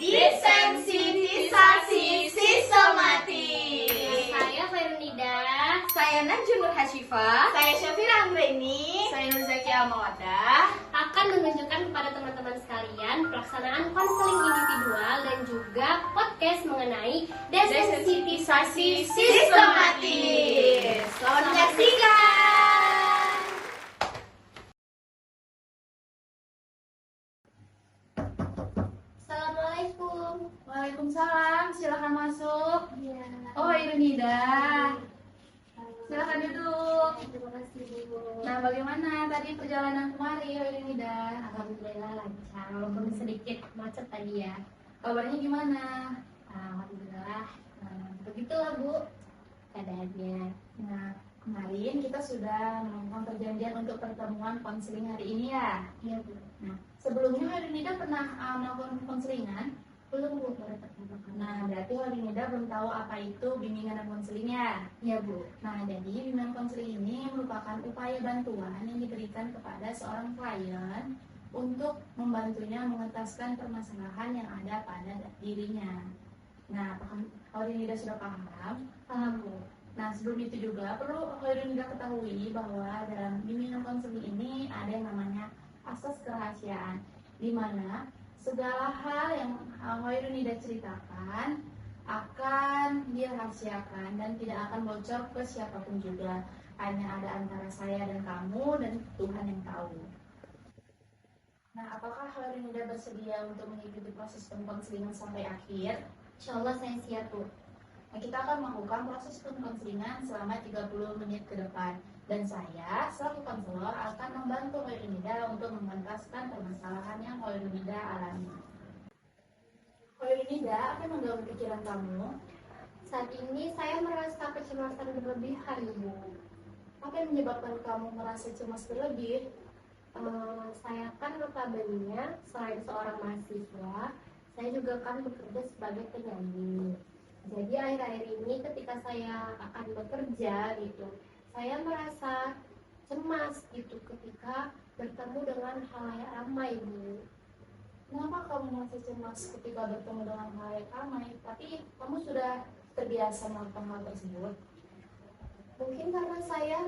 Desensitisasi sistematis. Saya Fernida. Saya Najun Nur Hasyifa. Saya Syafira Anggreni. Saya Nur Zakia Mawadah. Akan menunjukkan kepada teman-teman sekalian pelaksanaan konseling individual dan juga podcast mengenai Desensitisasi sistematis. Selamat menyaksikan. Assalamualaikum. Waalaikumsalam, silakan masuk. Ya. Oh, Irunida. Silakan duduk. Terima kasih Bu. Nah, bagaimana tadi perjalanan kemari, Irunida? Alhamdulillah lancar, walaupun sedikit macet tadi ya. Kabarnya gimana? Alhamdulillah. Begitulah Bu keadaannya. Nah, kemarin kita sudah melakukan perjanjian untuk pertemuan konseling hari ini ya. Iya Bu. Nah, sebelumnya Irunida pernah melakukan konselingan? Belum Bu, baru pertama kali. Nah, berarti Irunida belum tahu apa itu bimbingan dan konselingnya. Iya Bu. Nah, jadi bimbingan konseling ini merupakan upaya bantuan yang diberikan kepada seorang klien untuk membantunya mengentaskan permasalahan yang ada pada dirinya. Nah, Irunida sudah paham? Paham Bu. Nah, sebelum itu juga perlu Irunida ketahui bahwa dalam bimbingan konseling ini ada yang namanya asas kerahasiaan, di mana segala hal yang Irunida ceritakan akan dirahasiakan dan tidak akan bocor ke siapapun juga. Hanya ada antara saya dan kamu dan Tuhan yang tahu. Nah, apakah Irunida bersedia untuk mengikuti proses konselingan sampai akhir? Insya Allah saya siap Bu. Nah, kita akan melakukan proses konselingan selama 30 menit ke depan. Dan saya, selaku konselor, akan membantu Irunida untuk mengentaskan permasalahan yang Irunida alami. Irunida, apa yang mengganggu pikiran kamu? Saat ini saya merasa kecemasan berlebihan Bu. Apa yang menyebabkan kamu merasa cemas berlebih? Saya kan notabene selain seorang mahasiswa, saya juga kan bekerja sebagai penyanyi. Jadi akhir-akhir ini ketika saya akan bekerja gitu, saya merasa cemas gitu ketika bertemu dengan halayak ramai Bu. Kenapa kamu merasa cemas ketika bertemu dengan halayak ramai? Tapi kamu sudah terbiasa melakukan hal tersebut. Mungkin karena saya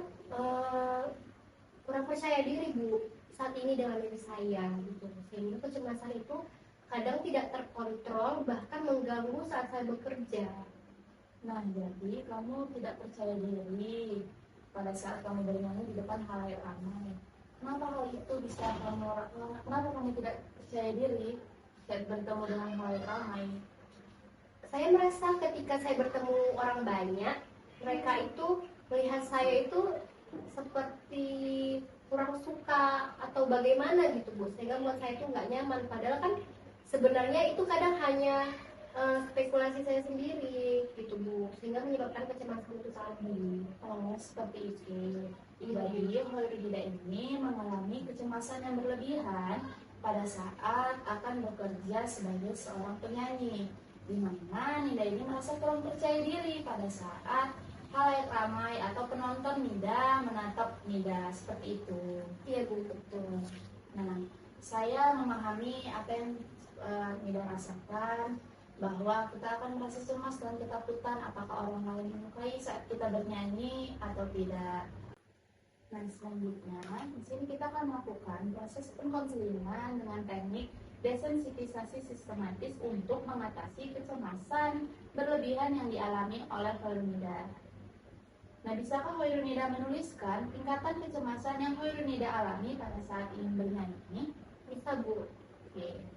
kurang percaya diri Bu saat ini dengan diri saya gitu, sehingga kecemasan itu kadang tidak terkontrol, bahkan mengganggu saat saya bekerja. Nah, jadi kamu tidak percaya diri pada saat kamu bernyanyi di depan halayak ramai. Kenapa hal itu bisa kenapa kamu tidak percaya diri saat bertemu dengan halayak ramai? Saya merasa ketika saya bertemu orang banyak, mereka itu melihat saya itu seperti kurang suka atau bagaimana gitu Bu, sehingga buat saya itu nggak nyaman. Padahal kan sebenarnya itu kadang hanya spekulasi saya sendiri gitu Bu, sehingga menyebabkan kecemasan itu sangat tinggi. Oh, seperti itu. Jadi Irunida ini mengalami kecemasan yang berlebihan pada saat akan bekerja sebagai seorang penyanyi, di mana Nida ini merasa kurang percaya diri pada saat halayak ramai atau penonton Nida menatap Nida seperti itu. Iya Bu, betul. Nah, saya memahami apa yang Nida rasakan, bahwa kita akan merasa cemas dan ketakutan apakah orang lain menyukai saat kita bernyanyi atau tidak. Nah, selanjutnya di sini kita akan melakukan proses pengkonselingan dengan teknik desensitisasi sistematis untuk mengatasi kecemasan berlebihan yang dialami oleh Irunida. Nah, bisakah Irunida menuliskan tingkatan kecemasan yang Irunida alami pada saat ingin bernyanyi? Bisa Bu. Oke.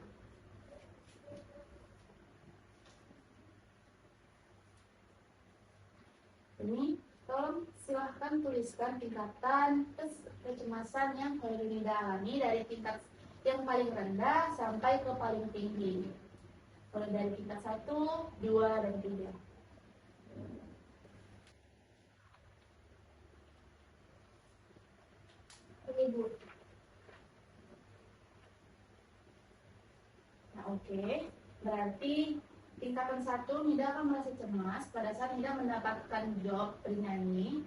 Ini tolong silahkan tuliskan tingkatan kecemasan yang Irunida alami dari tingkat yang paling rendah sampai ke paling tinggi. Kalau dari tingkat 1, 2, dan 3. Ini Bu. Nah, oke. Berarti tingkatan 1, Nida akan merasa cemas pada saat Nida mendapatkan job bernyanyi.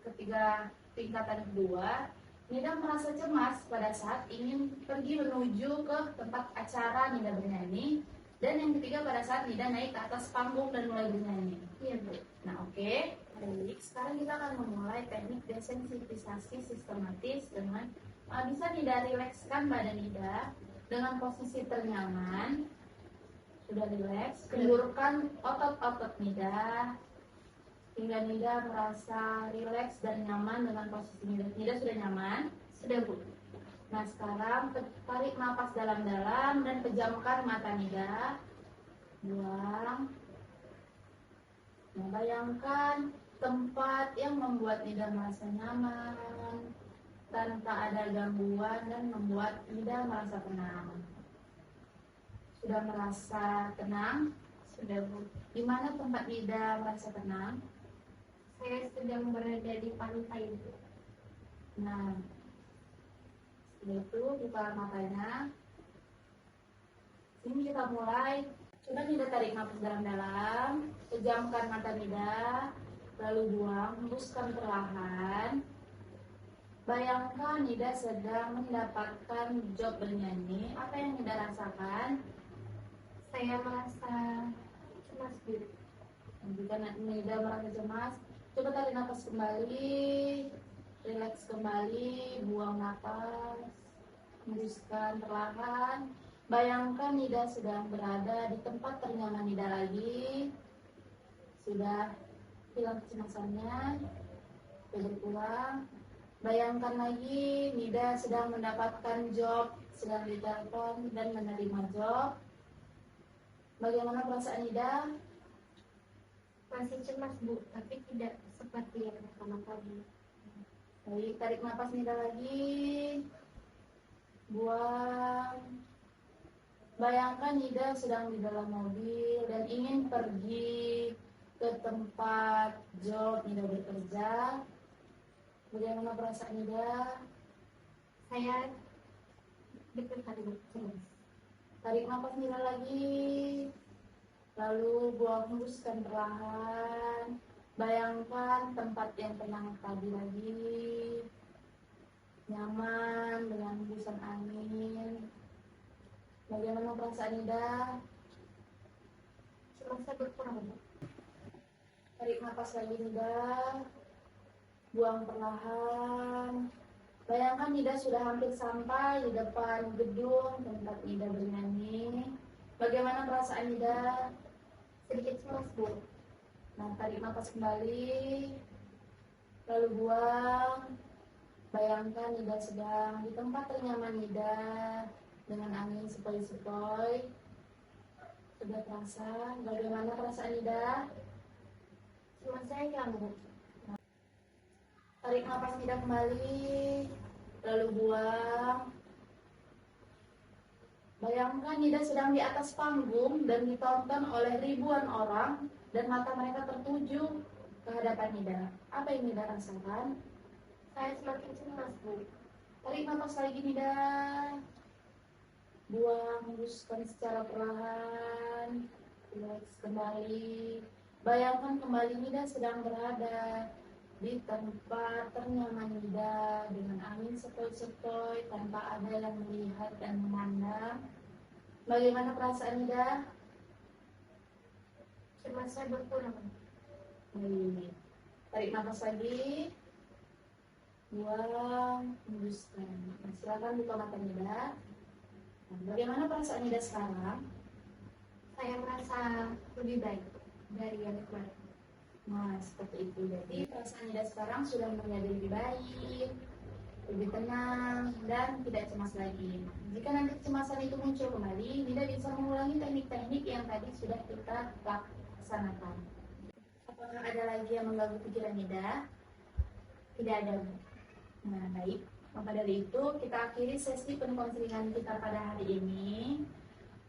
Ketika tingkatan kedua, Nida merasa cemas pada saat ingin pergi menuju ke tempat acara Nida bernyanyi. Dan yang ketiga pada saat Nida naik ke atas panggung dan mulai bernyanyi. Iya, Bu. Nah, oke. Baik, sekarang kita akan memulai teknik desensitisasi sistematis dengan bisa Nida rilekskan badan Nida dengan posisi ternyaman. Sudah rileks, kendurkan otot-otot Nida hingga Nida merasa rileks dan nyaman dengan posisi Nida. Nida sudah nyaman? Sudah, Bu. Nah, sekarang tarik nafas dalam-dalam dan pejamkan mata Nida. Buang. Nah, bayangkan tempat yang membuat Nida merasa nyaman tanpa ada gangguan dan membuat Nida merasa tenang. Sudah merasa tenang? Sudah, Bu. Di mana tempat Nida merasa tenang? Saya sedang berada di pantai, Bu. Nah, setelah itu buka matanya. Ini kita mulai. Coba Nida tarik nafas dalam-dalam, pejamkan mata Nida, lalu buang, hembuskan perlahan. Bayangkan Nida sedang mendapatkan job bernyanyi. Apa yang Nida rasakan? Saya merasa cemas, Bu. Jika Nida merasa cemas, coba tarik nafas kembali, rileks kembali, buang nafas, hembuskan perlahan. Bayangkan Nida sedang berada di tempat ternyaman Nida lagi. Sudah hilang kecemasannya, sudah berkurang. Bayangkan lagi Nida sedang mendapatkan job, sedang ditelepon dan menerima job. Bagaimana perasaan Nida? Masih cemas, Bu, tapi tidak seperti yang pertama kali. Baik, tarik nafas Nida lagi. Buang. Bayangkan Nida sedang di dalam mobil dan ingin pergi ke tempat job Nida bekerja. Bagaimana perasaan Nida? Saya dekat Bu, cemas. Tarik nafas Nida lagi. Lalu buang, hembuskan perlahan. Bayangkan tempat yang tenang tadi lagi. Nyaman dengan hembusan angin. Bagaimana perasaan Nida? Cemasnya berkurang, Bu. Tarik nafas lagi Nida. Buang perlahan. Bayangkan Nida sudah hampir sampai di depan gedung tempat Nida bernyanyi. Bagaimana perasaan Nida? Sedikit cemas, Bu. Nah, tarik nafas kembali. Lalu buang. Bayangkan Nida sedang di tempat ternyaman Nida dengan angin sepoi-sepoi. Sudah terasa? Bagaimana perasaan Nida? Cemasnya hilang, Bu. Tarik nafas Nida kembali. Lalu buang. Bayangkan Nida sedang di atas panggung dan ditonton oleh ribuan orang dan mata mereka tertuju ke hadapan Nida. Apa yang Nida rasakan? Saya semakin cemas, Bu. Tarik nafas lagi Nida. Buang, hembuskan secara perlahan. Relax kembali. Bayangkan kembali Nida sedang berada di tempat ternyaman Nida dengan angin sepoi-sepoi tanpa ada yang melihat dan memandang. Bagaimana perasaan Nida? Cemasnya berkurang. Baik. Tarik nafas lagi. Buang, hembuskan. Nah, silakan buka mata Nida. Nah, bagaimana perasaan Nida sekarang? Saya merasa lebih baik dari yang kemarin. Nah, seperti itu. Jadi perasaan Nida sekarang sudah menjadi lebih baik, lebih tenang, dan tidak cemas lagi. Jika nanti kecemasan itu muncul kembali, Nida bisa mengulangi teknik-teknik yang tadi sudah kita laksanakan. Apakah ada lagi yang mengganggu pikiran Nida? Tidak ada, Bu. Nah, baik. Maka dari itu, kita akhiri sesi penkonselingan kita pada hari ini.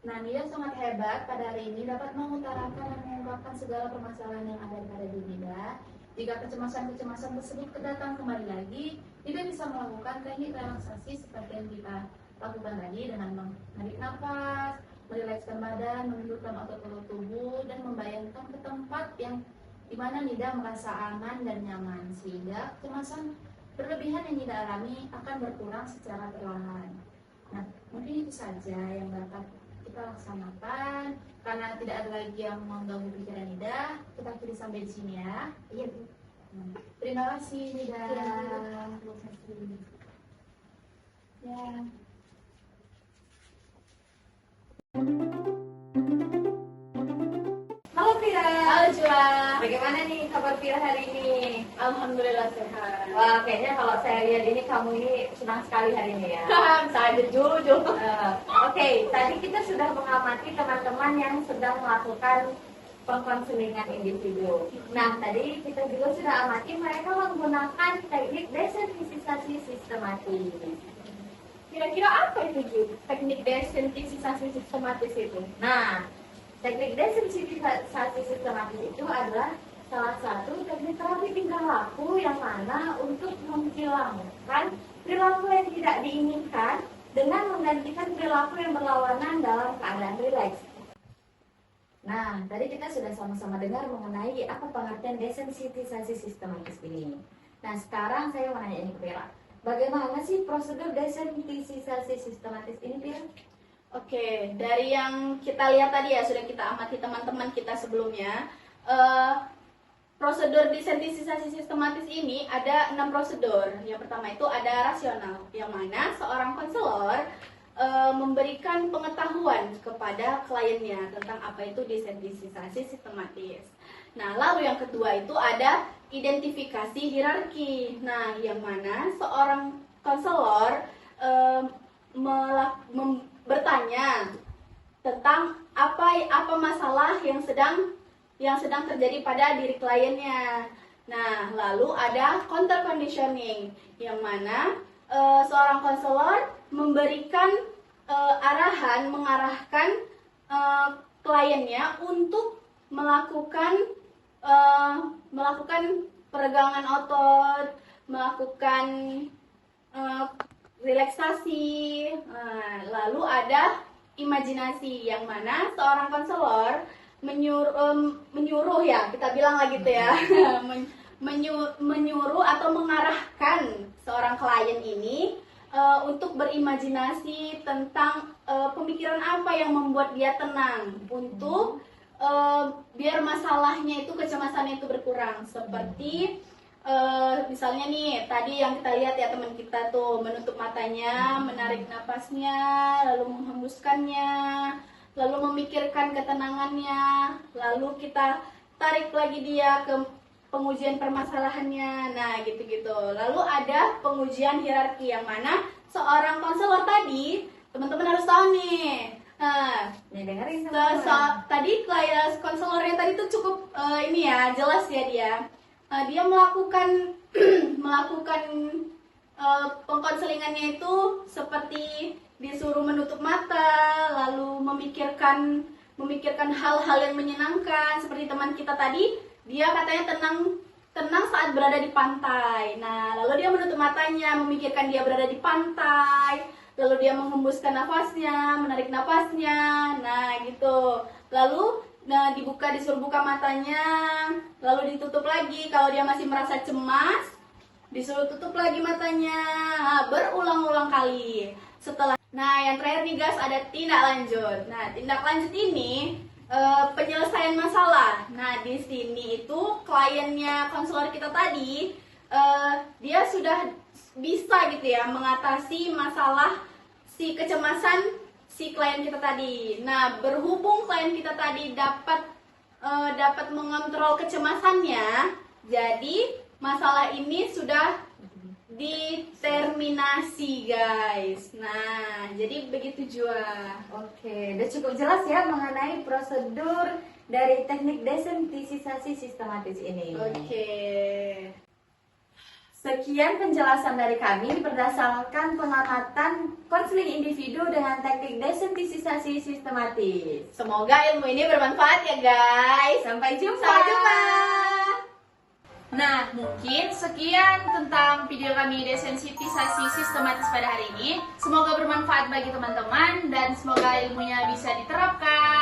Nah, Nida sangat hebat pada hari ini dapat mengutarakan dan mengungkapkan segala permasalahan yang ada pada diri Nida. Jika kecemasan-kecemasan tersebut datang kembali lagi, Nida bisa melakukan teknik relaksasi seperti yang kita lakukan tadi dengan menarik nafas, merilekskan badan, menundukkan otot-otot tubuh, dan membayangkan ke tempat yang dimana Nida merasa aman dan nyaman, sehingga kecemasan berlebihan yang tidak alami akan berkurang secara perlahan. Nah, mungkin itu saja yang dapat kita laksanakan. Karena tidak ada lagi yang mengganggu pikiran Nida, kita akhiri sampai di sini ya. Iya, Bu. Terima kasih Nida. Iya, terima kasih. Ya. Halo Pira. Halo Jua. Bagaimana nih kabar Pira hari ini? Alhamdulillah sehat. Wah, kayaknya kalau saya lihat ini kamu ini senang sekali hari ini ya. Saya jujur. Oke, tadi kita sudah mengamati teman-teman yang sedang melakukan pengkonselingan individu. Nah, tadi kita juga sudah amati mereka menggunakan teknik desensitisasi sistematis. Kira-kira apa itu, Ju? Teknik desensitisasi sistematis itu? Nah, teknik desensitisasi sistematis itu adalah salah satu teknik terapi tingkah laku yang mana untuk menghilangkan perilaku yang tidak diinginkan dengan menggantikan perilaku yang berlawanan dalam keadaan rileks. Nah, tadi kita sudah sama-sama dengar mengenai apa pengertian desensitisasi sistematis ini. Nah, sekarang saya mau nanya ini ke Pira. Bagaimana sih prosedur desensitisasi sistematis ini, Pira? Oke, dari yang kita lihat tadi ya, sudah kita amati teman-teman kita sebelumnya, prosedur desensitisasi sistematis ini ada 6 prosedur. Yang pertama itu ada rasional, yang mana seorang konselor memberikan pengetahuan kepada kliennya tentang apa itu desensitisasi sistematis. Nah, lalu yang kedua itu ada identifikasi hierarki. Nah, yang mana seorang konselor bertanya tentang apa masalah yang sedang terjadi pada diri kliennya. Nah, lalu ada counter conditioning, yang mana seorang konselor mengarahkan kliennya untuk melakukan peregangan otot, melakukan relaksasi. Lalu ada imajinasi, yang mana seorang konselor menyuruh ya, kita bilang lagi gitu ya, menyuruh atau mengarahkan seorang klien ini untuk berimajinasi tentang pemikiran apa yang membuat dia tenang, untuk biar masalahnya itu, kecemasannya itu berkurang. Seperti misalnya nih, tadi yang kita lihat ya, teman kita tuh menutup matanya, menarik napasnya, lalu menghembuskannya, lalu memikirkan ketenangannya, lalu kita tarik lagi dia ke pengujian permasalahannya. Nah, gitu-gitu. Lalu ada pengujian hierarki, yang mana seorang konselor tadi, teman-teman harus tahu nih. Nah, dengerin tadi konselornya tadi tuh cukup ini ya, jelas ya dia. Dia melakukan pengkonselingannya itu seperti disuruh menutup mata, lalu memikirkan hal-hal yang menyenangkan. Seperti teman kita tadi, dia katanya tenang saat berada di pantai. Nah, lalu dia menutup matanya, memikirkan dia berada di pantai, lalu dia menghembuskan nafasnya, menarik nafasnya. Nah, gitu. Lalu disuruh buka matanya, lalu ditutup lagi. Kalau dia masih merasa cemas, disuruh tutup lagi matanya, berulang-ulang kali. Nah, yang terakhir nih guys, ada tindak lanjut. Nah, tindak lanjut ini penyelesaian masalah. Nah, di sini itu kliennya konselor kita tadi, dia sudah bisa gitu ya mengatasi masalah si kecemasan si klien kita tadi. Nah, berhubung klien kita tadi dapat mengontrol kecemasannya, jadi masalah ini sudah determinasi guys. Nah, jadi begitu Jua. Oke, udah cukup jelas ya mengenai prosedur dari teknik desensitisasi sistematis ini. Oke. Sekian penjelasan dari kami berdasarkan pengamatan konseling individu dengan teknik desensitisasi sistematis. Semoga ilmu ini bermanfaat ya guys. Sampai jumpa. Sampai jumpa. Nah, mungkin sekian tentang video kami desensitisasi sistematis pada hari ini. Semoga bermanfaat bagi teman-teman dan semoga ilmunya bisa diterapkan.